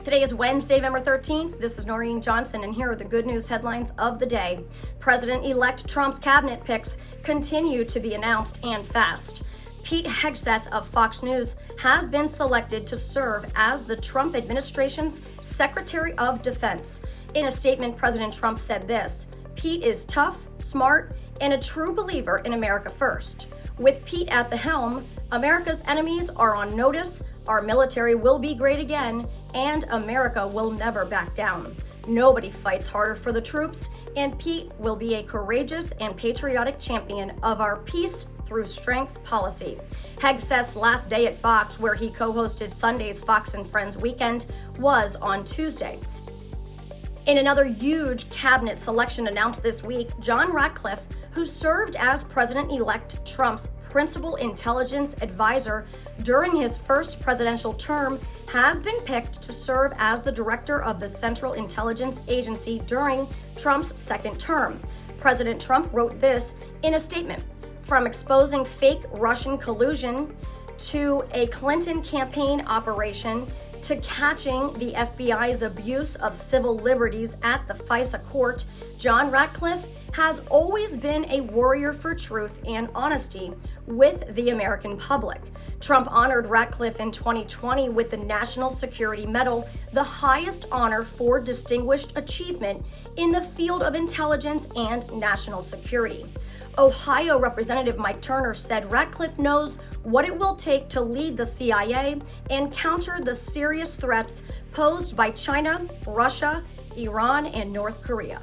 Today is Wednesday, November 13th. This is Noreen Johnson, and here are the good news headlines of the day. President-elect Trump's cabinet picks continue to be announced and fast. Pete Hegseth of Fox News has been selected to serve as the Trump administration's Secretary of Defense. In a statement, President Trump said this: "Pete is tough, smart, and a true believer in America first. With Pete at the helm, America's enemies are on notice, our military will be great again, and America will never back down. Nobody fights harder for the troops, and Pete will be a courageous and patriotic champion of our peace through strength policy." Hegseth's last day at Fox, where he co-hosted Sunday's Fox and Friends weekend, was on Tuesday. In another huge cabinet selection announced this week, John Ratcliffe, who served as President-elect Trump's principal intelligence advisor during his first presidential term, has been picked to serve as the director of the Central Intelligence Agency during Trump's second term. President Trump wrote this in a statement: "From exposing fake Russian collusion to a Clinton campaign operation to catching the FBI's abuse of civil liberties at the FISA court, John Ratcliffe has always been a warrior for truth and honesty with the American public." Trump honored Ratcliffe in 2020 with the National Security Medal, the highest honor for distinguished achievement in the field of intelligence and national security. Ohio Representative Mike Turner said Ratcliffe knows what it will take to lead the CIA and counter the serious threats posed by China, Russia, Iran, and North Korea.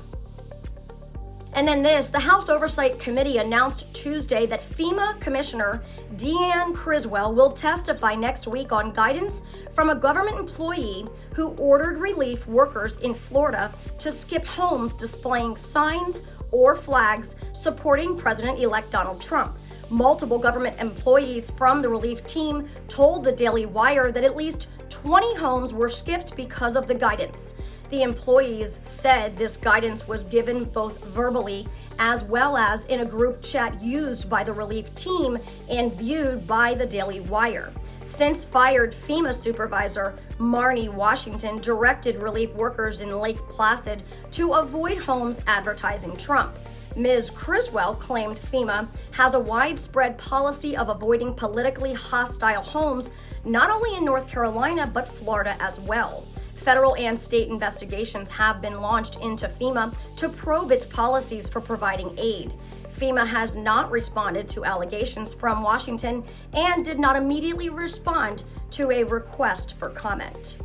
And then the House Oversight Committee announced Tuesday that FEMA Commissioner Deanne Criswell will testify next week on guidance from a government employee who ordered relief workers in Florida to skip homes displaying signs or flags supporting President-elect Donald Trump. Multiple government employees from the relief team told the Daily Wire that at least 20 homes were skipped because of the guidance. The employees said this guidance was given both verbally as well as in a group chat used by the relief team and viewed by the Daily Wire. Since fired FEMA supervisor Marnie Washington directed relief workers in Lake Placid to avoid homes advertising Trump. Ms. Criswell claimed FEMA has a widespread policy of avoiding politically hostile homes, not only in North Carolina, but Florida as well. Federal and state investigations have been launched into FEMA to probe its policies for providing aid. FEMA has not responded to allegations from Washington and did not immediately respond to a request for comment.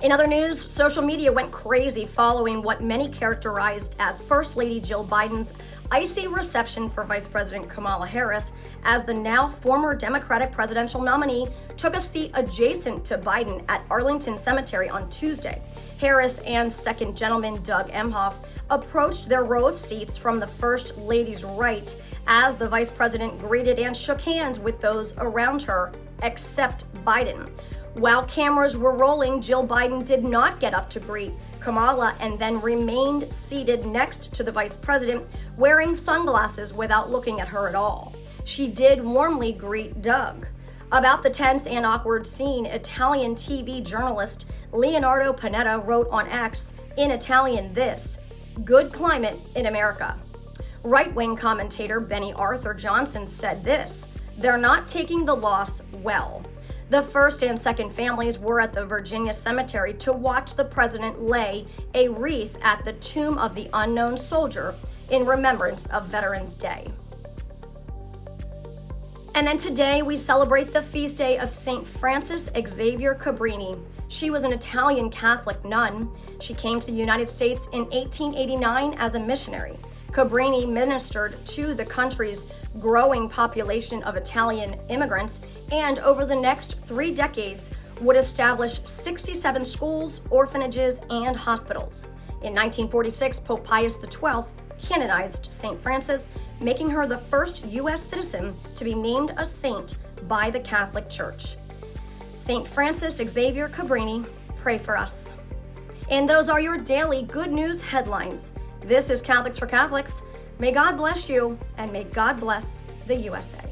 In other news, social media went crazy following what many characterized as First Lady Jill Biden's icy reception for Vice President Kamala Harris, as the now former Democratic presidential nominee took a seat adjacent to Biden at Arlington Cemetery on Tuesday. Harris and second gentleman Doug Emhoff approached their row of seats from the First Lady's right as the vice president greeted and shook hands with those around her, except Biden. While cameras were rolling, Jill Biden did not get up to greet Kamala and then remained seated next to the vice president, wearing sunglasses without looking at her at all. She did warmly greet Doug. About the tense and awkward scene, Italian TV journalist Leonardo Panetta wrote on X in Italian this: "Good climate in America." Right-wing commentator Benny Arthur Johnson said this: "They're not taking the loss well." The first and second families were at the Virginia cemetery to watch the president lay a wreath at the tomb of the unknown soldier in remembrance of Veterans Day. And then today we celebrate the feast day of St. Frances Xavier Cabrini. She was an Italian Catholic nun. She came to the United States in 1889 as a missionary. Cabrini ministered to the country's growing population of Italian immigrants, and over the next 3 decades would establish 67 schools, orphanages, and hospitals. In 1946, Pope Pius XII canonized St. Frances, making her the first U.S. citizen to be named a saint by the Catholic Church. St. Frances Xavier Cabrini, pray for us. And those are your daily good news headlines. This is Catholics for Catholics. May God bless you, and may God bless the USA.